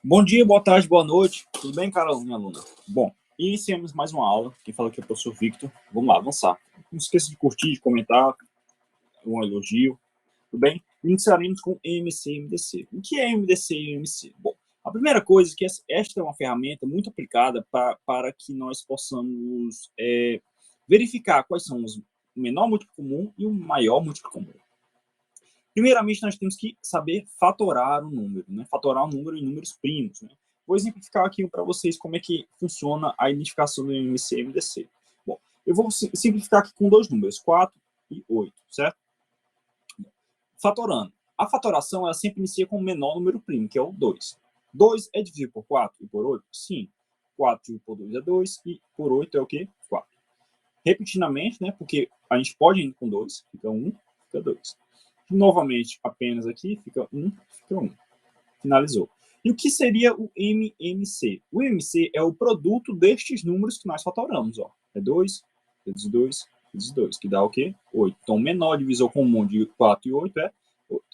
Bom dia, boa tarde, boa noite. Tudo bem, Carol, minha aluna? Bom, iniciamos mais uma aula. Quem fala aqui é o professor Victor. Vamos lá, avançar. Não esqueça de curtir, de comentar, um elogio. Tudo bem? Iniciaremos com MC e MDC. O que é MDC e MC? Bom, a primeira coisa é que esta é uma ferramenta muito aplicada para que nós possamos verificar quais são o menor múltiplo comum e o maior múltiplo comum. Primeiramente, nós temos que saber fatorar o número, né? Fatorar o número em números primos, né? Vou exemplificar aqui para vocês como é que funciona a identificação do MC e MDC. Bom, eu vou simplificar aqui com dois números, 4 e 8, certo? Fatorando. A fatoração, ela sempre inicia com o menor número primo, que é o 2. 2 é dividido por 4 e por 8? Sim. 4 dividido por 2 é 2 e por 8 é o quê? 4. Repetidamente, né? Porque a gente pode ir com 2, fica 1, fica 2. Novamente, apenas aqui, fica 1, fica 1. Finalizou. E o que seria o MMC? O MMC é o produto destes números que nós fatoramos. Ó. É 2, vezes 2, vezes 2, que dá o quê? 8. Então, o menor divisor comum de 4 e 8 é 8.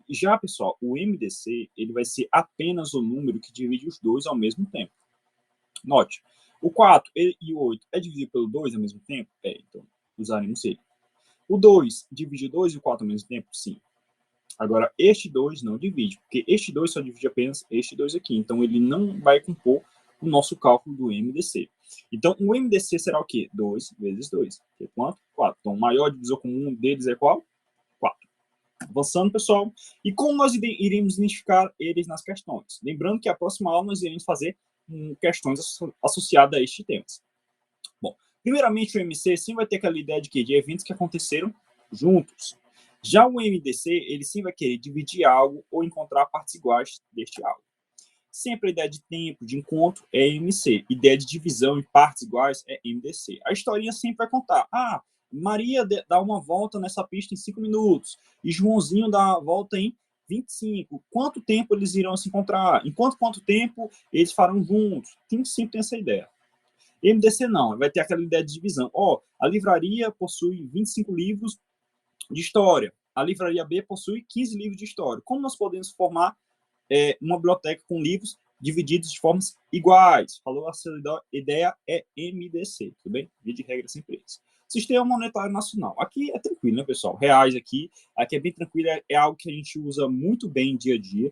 Já, pessoal, o MDC ele vai ser apenas o número que divide os dois ao mesmo tempo. Note, o 4 e o 8 é dividido pelo 2 ao mesmo tempo? É, então usaremos ele. O 2 divide o 2 e o 4 ao mesmo tempo? Sim. Agora, este 2 não divide, porque este 2 só divide apenas este 2 aqui. Então, ele não vai compor o nosso cálculo do MDC. Então, o MDC será o quê? 2 vezes 2. Que é quanto? 4. Então, o maior divisor comum deles é qual? 4. Avançando, pessoal. E como nós iremos identificar eles nas questões? Lembrando que a próxima aula nós iremos fazer questões associadas a estes temas. Bom, primeiramente o MC sim vai ter aquela ideia de quê? De eventos que aconteceram juntos. Já o MDC, ele sim vai querer dividir algo ou encontrar partes iguais deste algo. Sempre a ideia de tempo, de encontro, é MC. Ideia de divisão em partes iguais é MDC. A historinha sempre vai contar. Ah, Maria dá uma volta nessa pista em 5 minutos. E Joãozinho dá a volta em 25. Quanto tempo eles irão se encontrar? Em quanto tempo eles farão juntos? Sempre tem essa ideia. MDC não, vai ter aquela ideia de divisão. Ó, a livraria possui 25 livros de história. A livraria B possui 15 livros de história. Como nós podemos formar uma biblioteca com livros divididos de formas iguais? Falou, a sua ideia é MDC, tudo bem? Via de regra sempre esse. Sistema Monetário Nacional. Aqui é tranquilo, né, pessoal? Reais aqui é bem tranquilo, é algo que a gente usa muito bem dia a dia.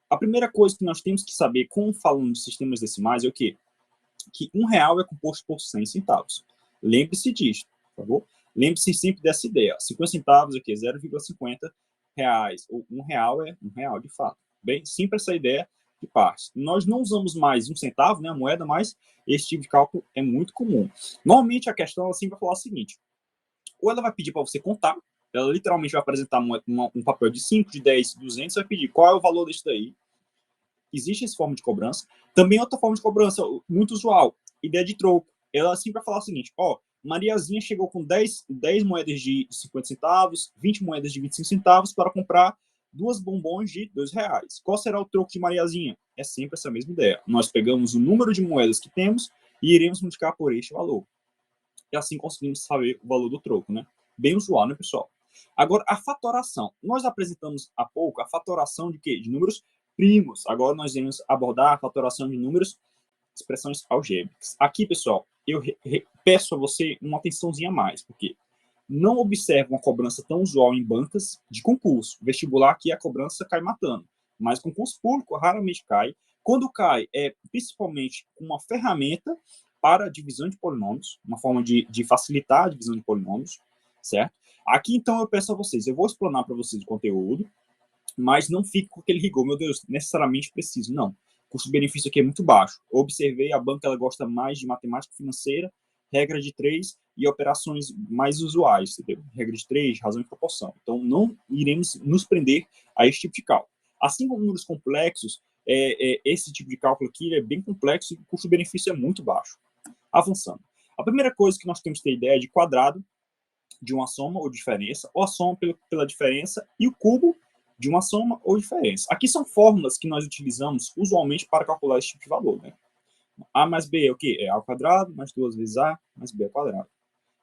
A primeira coisa que nós temos que saber, como falando de sistemas decimais, é o quê? Que R$ 1 é composto por 100 centavos. Lembre-se disso, por favor? Lembre-se sempre dessa ideia. 50 centavos aqui é 0,50 reais. Ou R$ 1 é R$ 1 de fato. Bem, sempre essa ideia de partes. Nós não usamos mais 1 centavo, né, a moeda, mas esse tipo de cálculo é muito comum. Normalmente a questão ela sempre vai falar o seguinte: ou ela vai pedir para você contar, ela literalmente vai apresentar um papel de 5, de 10, 200, vai pedir qual é o valor desse daí. Existe essa forma de cobrança. Também outra forma de cobrança, muito usual, ideia de troco. Ela sempre vai falar o seguinte: ó, Mariazinha chegou com 10 moedas de 50 centavos, 20 moedas de 25 centavos para comprar 2 bombons de R$ 2. Qual será o troco de Mariazinha? É sempre essa mesma ideia. Nós pegamos o número de moedas que temos e iremos multiplicar por este valor. E assim conseguimos saber o valor do troco, né? Bem usual, né, pessoal? Agora, a fatoração. Nós apresentamos há pouco a fatoração de quê? De números primos. Agora nós iremos abordar a fatoração de números, expressões algébricas. Aqui, pessoal, eu peço a você uma atençãozinha a mais, porque não observe uma cobrança tão usual em bancas de concurso. Vestibular aqui a cobrança cai matando, mas concurso público raramente cai. Quando cai, é principalmente uma ferramenta para a divisão de polinômios, uma forma de facilitar a divisão de polinômios, certo? Aqui, então, eu peço a vocês, eu vou explanar para vocês o conteúdo, mas não fique com aquele rigor, meu Deus, necessariamente preciso, não. O custo-benefício aqui é muito baixo. Eu observei, a banca ela gosta mais de matemática financeira, regra de 3 e operações mais usuais, entendeu? Regra de 3, razão e proporção. Então, não iremos nos prender a esse tipo de cálculo. Assim como números complexos, esse tipo de cálculo aqui é bem complexo e o custo-benefício é muito baixo. Avançando. A primeira coisa que nós temos que ter ideia é de quadrado de uma soma ou diferença, ou a soma pela diferença, e o cubo de uma soma ou diferença. Aqui são fórmulas que nós utilizamos usualmente para calcular esse tipo de valor, né? A mais B é o quê? É A ao quadrado, mais 2 vezes A, mais B ao quadrado.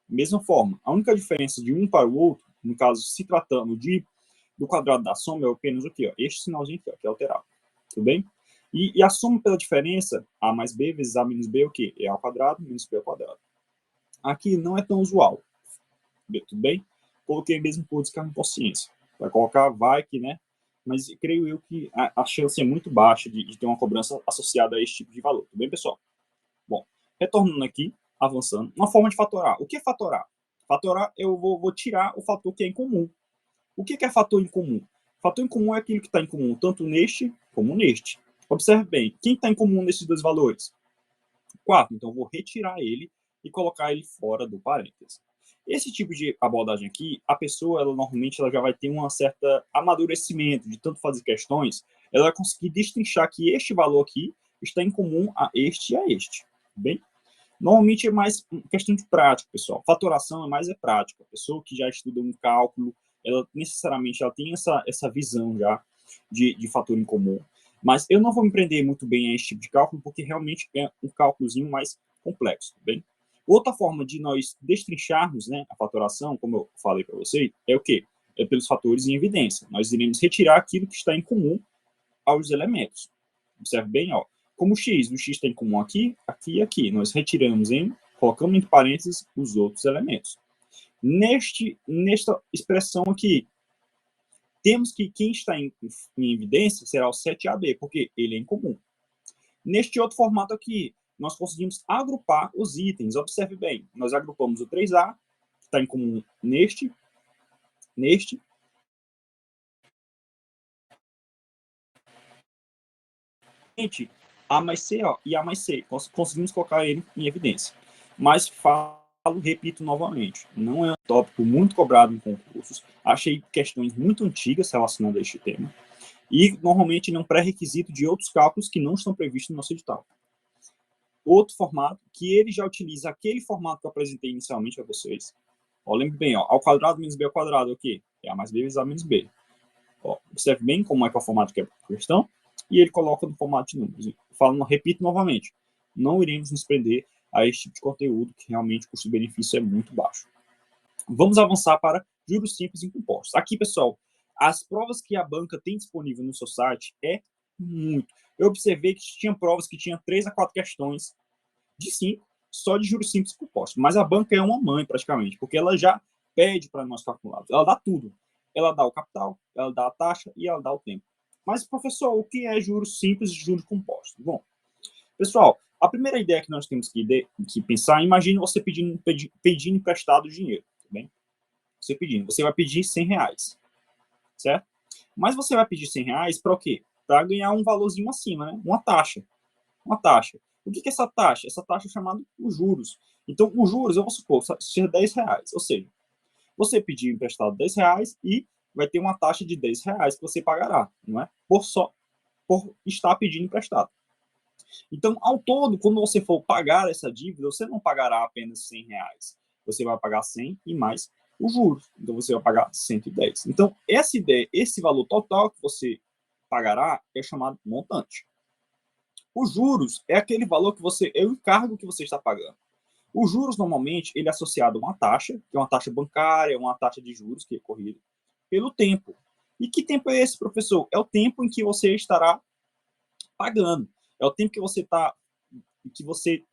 Mesma forma, a única diferença de um para o outro, no caso, se tratando do quadrado da soma, é apenas o quê? Ó, este sinalzinho aqui, ó, que é alterado. Tudo bem? E a soma pela diferença, A mais B vezes A menos B é o quê? É A ao quadrado menos B ao quadrado. Aqui não é tão usual. Tudo bem? Coloquei mesmo por descargo de consciência. Vai colocar, vai que, né? Mas creio eu que a chance é muito baixa de ter uma cobrança associada a esse tipo de valor. Tudo bem, pessoal? Bom, retornando aqui, avançando. Uma forma de fatorar. O que é fatorar? Fatorar, eu vou tirar o fator que é em comum. O que é fator em comum? Fator em comum é aquilo que está em comum tanto neste como neste. Observe bem, quem está em comum nesses dois valores? 4. Então, eu vou retirar ele e colocar ele fora do parênteses. Esse tipo de abordagem aqui, a pessoa, ela normalmente ela já vai ter um certo amadurecimento de tanto fazer questões, ela vai conseguir destrinchar que este valor aqui está em comum a este e a este. Bem? Normalmente é mais questão de prática, pessoal. Fatoração é mais prática. A pessoa que já estuda um cálculo, ela necessariamente ela tem essa visão já de fator em comum. Mas eu não vou me prender muito bem a esse tipo de cálculo, porque realmente é um cálculozinho mais complexo, tá bem? Outra forma de nós destrincharmos, né, a fatoração, como eu falei para vocês, é o quê? É pelos fatores em evidência. Nós iremos retirar aquilo que está em comum aos elementos. Observe bem, ó. Como o x tem em comum aqui, aqui e aqui. Nós retiramos colocamos entre parênteses os outros elementos. Nesta expressão aqui, temos que quem está em evidência será o 7AB, porque ele é em comum. Neste outro formato aqui, nós conseguimos agrupar os itens. Observe bem, nós agrupamos o 3A, que está em comum neste, A mais C, ó, e A mais C. Conseguimos colocar ele em evidência. Mas repito novamente, não é um tópico muito cobrado em concursos. Achei questões muito antigas relacionadas a este tema. E, normalmente, é um pré-requisito de outros cálculos que não estão previstos no nosso edital. Outro formato, que ele já utiliza aquele formato que eu apresentei inicialmente a vocês. Ó, lembre bem, ó, ao quadrado menos b ao quadrado é o quê? É A mais b vezes A menos b. Ó, observe bem como é que é o formato que é a questão, e ele coloca no formato de números. Repito novamente, não iremos nos prender a este tipo de conteúdo, que realmente o custo-benefício é muito baixo. Vamos avançar para juros simples e compostos. Aqui, pessoal, as provas que a banca tem disponível no seu site é muito. Eu observei que tinha provas que tinham 3 a 4 questões de 5 só de juros simples e compostos. Mas a banca é uma mãe, praticamente, porque ela já pede para nós calcularmos. Ela dá tudo. Ela dá o capital, ela dá a taxa e ela dá o tempo. Mas, professor, o que é juros simples e juros compostos? Bom, pessoal, a primeira ideia que nós temos que pensar, imagine você pedindo emprestado dinheiro, tá bem? Você vai pedir 100 reais, certo? Mas você vai pedir 100 reais para o quê? Para ganhar um valorzinho acima, né? Uma taxa. Uma taxa. O que é essa taxa? Essa taxa é chamada os juros. Então, os juros, eu vou supor, seja 10 reais. Ou seja, você pediu emprestado 10 reais e vai ter uma taxa de 10 reais que você pagará, não é? Por estar pedindo emprestado. Então, ao todo, quando você for pagar essa dívida, você não pagará apenas 100 reais. Você vai pagar 100 e mais os juros. Então, você vai pagar 110. Então, essa ideia, esse valor total que você pagará é chamado montante. Os juros é aquele valor que você, é o encargo que você está pagando. Os juros, normalmente, ele é associado a uma taxa, que é uma taxa bancária, uma taxa de juros que é corrida, pelo tempo. E que tempo é esse, professor? É o tempo em que você estará pagando. É o tempo que você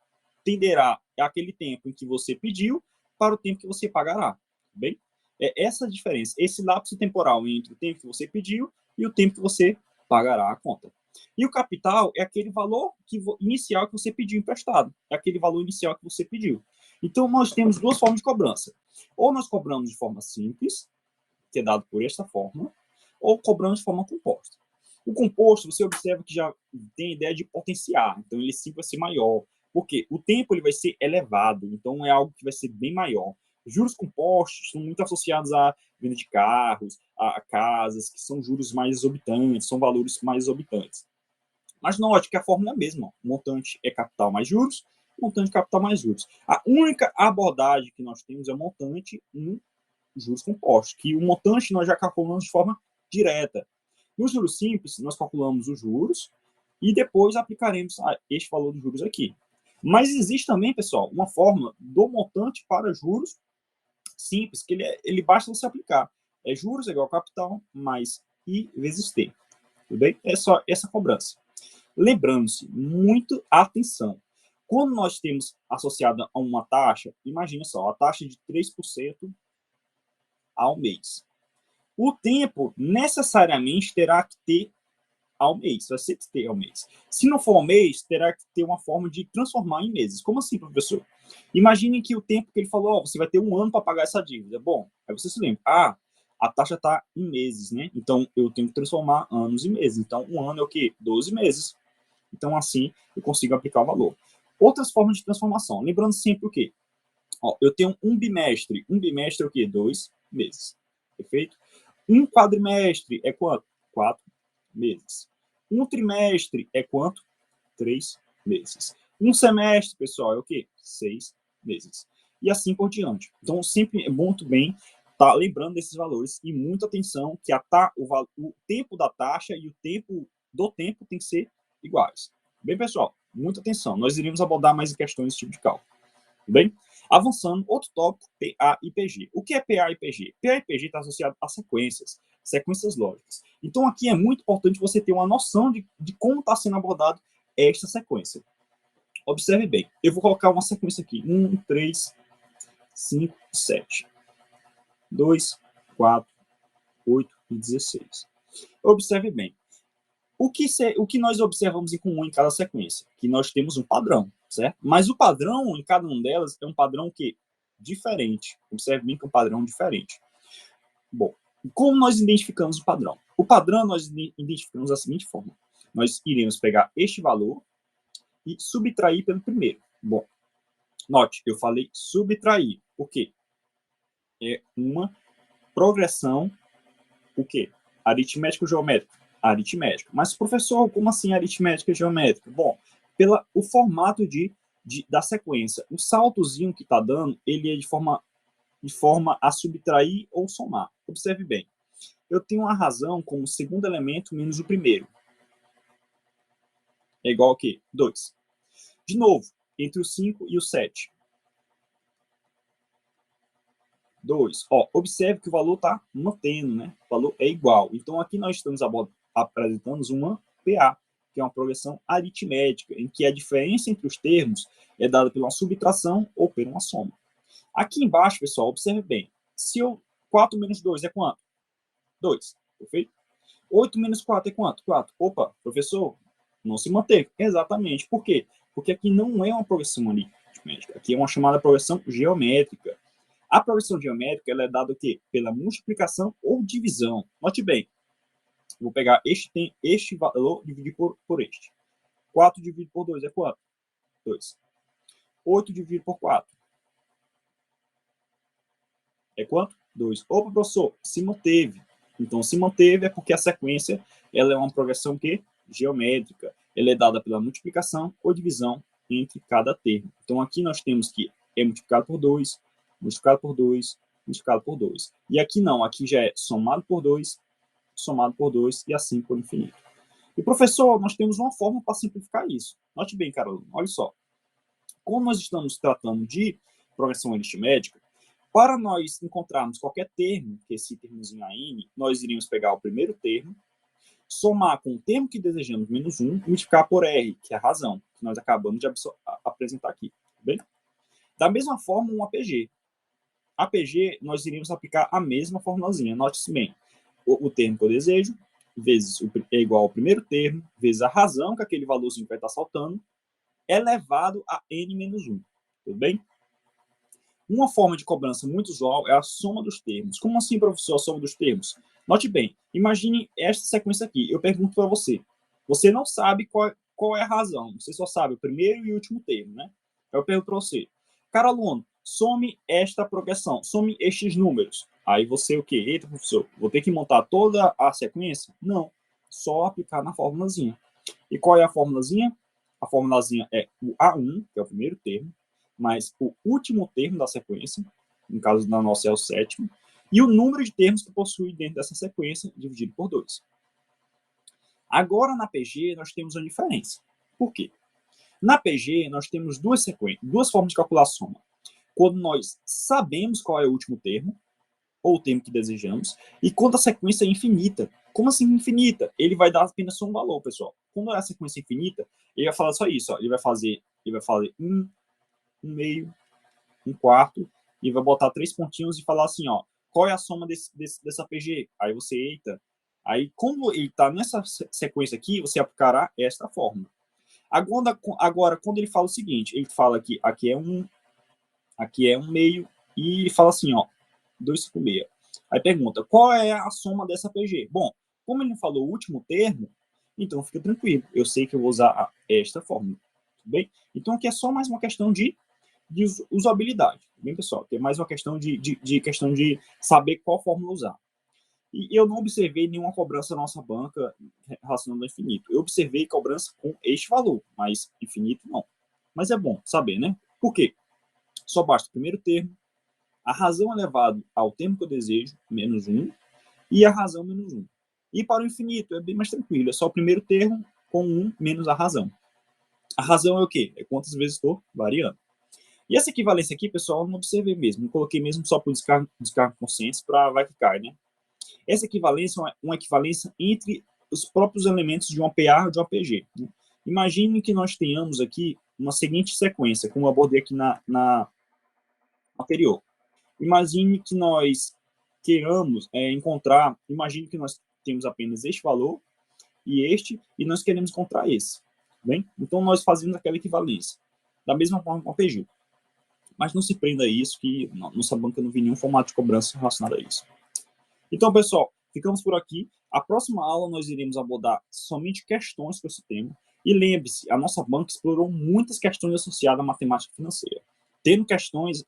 tenderá, é aquele tempo em que você pediu para o tempo que você pagará. Bem? É essa a diferença, esse lapso temporal entre o tempo que você pediu e o tempo que você pagará a conta. E o capital é aquele valor inicial que você pediu emprestado. É aquele valor inicial que você pediu. Então, nós temos duas formas de cobrança. Ou nós cobramos de forma simples, que é dado por esta forma, ou cobramos de forma composta. O composto, você observa que já tem a ideia de potenciar. Então, ele sempre vai ser maior. Porque o tempo ele vai ser elevado. Então, é algo que vai ser bem maior. Juros compostos estão muito associados à venda de carros, a casas, que são juros mais exorbitantes, são valores mais exorbitantes. Mas note que a fórmula é a mesma. O montante é capital mais juros, montante capital mais juros. A única abordagem que nós temos é o montante em juros compostos, que o montante nós já calculamos de forma direta. Nos juros simples, nós calculamos os juros e depois aplicaremos este valor de juros aqui. Mas existe também, pessoal, uma fórmula do montante para juros simples, que ele basta você aplicar. É juros igual a capital mais I vezes T. Tudo bem? É só essa cobrança. Lembrando-se, muito atenção. Quando nós temos associada a uma taxa, imagina só, a taxa de 3% ao mês. O tempo necessariamente terá que ter ao mês, vai ser que ter ao mês. Se não for ao mês, terá que ter uma forma de transformar em meses. Como assim, professor? Imagine que o tempo que ele falou, você vai ter 1 ano para pagar essa dívida. Bom, aí você se lembra, a taxa está em meses, né? Então, eu tenho que transformar anos em meses. Então, 1 ano é o quê? 12 meses. Então, assim, eu consigo aplicar o valor. Outras formas de transformação. Lembrando sempre o quê? Eu tenho um bimestre. Um bimestre é o quê? 2 meses. Perfeito? Um quadrimestre é quanto? 4 meses. Um trimestre é quanto? 3 meses. Um semestre, pessoal, é o quê? 6 meses. E assim por diante. Então, sempre é muito bem estar lembrando desses valores e muita atenção que o tempo da taxa e o tempo do tempo tem que ser iguais. Bem, pessoal, muita atenção. Nós iremos abordar mais questões desse tipo de cálculo. Bem? Avançando, outro tópico, PA e PG. O que é PA e PG? PA e PG está associado a sequências lógicas. Então, aqui é muito importante você ter uma noção de como está sendo abordado esta sequência. Observe bem, eu vou colocar uma sequência aqui: 1, 3, 5, 7, 2, 4, 8 e 16. Observe bem, o que nós observamos em comum em cada sequência? Que nós temos um padrão, certo? Mas o padrão em cada uma delas é um padrão que diferente. Observe bem que é um padrão diferente. Bom, como nós identificamos o padrão? O padrão nós identificamos da seguinte forma: nós iremos pegar este valor e subtrair pelo primeiro. Bom, note, eu falei subtrair. Por quê? É uma progressão, o quê? Aritmético geométrico. Aritmética. Mas, professor, como assim aritmética geométrica? Bom, pelo o formato da sequência. O saltozinho que está dando, ele é de forma a subtrair ou somar. Observe bem. Eu tenho uma razão como segundo elemento menos o primeiro. É igual a quê? 2. De novo, entre o 5 e o 7. 2. Observe que o valor está mantendo, né? O valor é igual. Então, aqui nós estamos apresentando uma PA, que é uma progressão aritmética, em que a diferença entre os termos é dada pela subtração ou por uma soma. Aqui embaixo, pessoal, observe bem. Se eu 4 menos 2 é quanto? 2. Perfeito? 8 menos 4 é quanto? 4. Opa, professor, não se manteve. Exatamente. Por quê? Porque aqui não é uma progressão aritmética. Aqui é uma chamada progressão geométrica. A progressão geométrica ela é dada o quê? Pela multiplicação ou divisão. Note bem, vou pegar este valor e dividir por este. 4 dividido por 2 é quanto? 2. 8 dividido por 4 é quanto? 2. Opa, professor, se manteve. Então, se manteve é porque a sequência ela é uma progressão que? Geométrica. Ela é dada pela multiplicação ou divisão entre cada termo. Então, aqui nós temos que é multiplicado por 2, multiplicado por 2, multiplicado por 2. E aqui não, aqui já é somado por 2 e assim por infinito. E, professor, nós temos uma forma para simplificar isso. Note bem, Carolina, olha só. Como nós estamos tratando de progressão aritmética, para nós encontrarmos qualquer termo, que esse termozinho n, nós iríamos pegar o primeiro termo, somar com o termo que desejamos menos 1 e multiplicar por r, que é a razão, que nós acabamos de apresentar aqui. Tá bem? Da mesma forma, um APG. APG, nós iríamos aplicar a mesma formulazinha. Note-se bem, o termo que eu desejo, vezes é igual ao primeiro termo, vezes a razão que aquele valorzinho vai estar saltando, elevado a n menos 1. Tudo bem? Uma forma de cobrança muito usual é a soma dos termos. Como assim, professor, a soma dos termos? Note bem, imagine esta sequência aqui. Eu pergunto para você. Você não sabe qual é a razão. Você só sabe o primeiro e o último termo, né? Eu pergunto para você. Cara aluno, some esta progressão, some estes números. Aí você o quê? Eita, professor, vou ter que montar toda a sequência? Não, só aplicar na formulazinha. E qual é a formulazinha? A formulazinha é o A1, que é o primeiro termo, mais o último termo da sequência, no caso da nossa é o sétimo, e o número de termos que possui dentro dessa sequência dividido por 2. Agora, na PG, nós temos uma diferença. Por quê? Na PG, nós temos duas formas de calcular a soma. Quando nós sabemos qual é o último termo, ou o termo que desejamos, e quando a sequência é infinita. Como assim infinita? Ele vai dar apenas só um valor, pessoal. Quando é a sequência infinita, ele vai falar só isso, ó. Ele vai fazer 1, 1 meio, 1 quarto, e vai botar 3 pontinhos e falar assim, ó, qual é a soma dessa PG? Aí você, eita. Aí, como ele está nessa sequência aqui, você aplicará esta fórmula. Agora, quando ele fala o seguinte, ele fala que aqui é 1 meio, e ele fala assim, ó, 256. Aí pergunta, qual é a soma dessa PG? Bom, como ele não falou o último termo, então fica tranquilo. Eu sei que eu vou usar esta fórmula. Tudo bem? Então aqui é só mais uma questão de usabilidade. Tudo bem, pessoal? Tem mais uma questão de saber qual fórmula usar. E eu não observei nenhuma cobrança na nossa banca relacionada ao infinito. Eu observei cobrança com este valor, mas infinito não. Mas é bom saber, né? Por quê? Só basta o primeiro termo, a razão elevado ao termo que eu desejo, menos 1, e a razão menos 1. E para o infinito é bem mais tranquilo, é só o primeiro termo com 1 menos a razão. A razão é o quê? É quantas vezes estou variando. E essa equivalência aqui, pessoal, eu não observei mesmo. Eu coloquei mesmo só por descargo consciente para vai que cai, né? Essa equivalência é uma equivalência entre os próprios elementos de um APA ou de um APG. Né? Imagine que nós tenhamos aqui uma seguinte sequência, como eu abordei aqui na anterior. Imagine que nós queiramos imagine que nós temos apenas este valor e nós queremos encontrar esse. Bem? Então, nós fazemos aquela equivalência. Da mesma forma com o APG. Mas não se prenda a isso, que nossa banca não vi nenhum formato de cobrança relacionado a isso. Então, pessoal, ficamos por aqui. A próxima aula nós iremos abordar somente questões com esse tema. E lembre-se, a nossa banca explorou muitas questões associadas à matemática financeira. Tendo questões,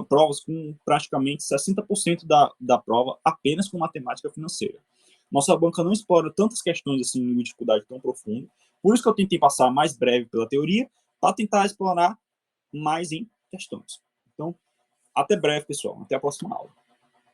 provas com praticamente 60% da prova apenas com matemática financeira. Nossa banca não explora tantas questões assim em dificuldade tão profunda. Por isso que eu tentei passar mais breve pela teoria, para tentar explorar mais em questões. Então, até breve, pessoal. Até a próxima aula.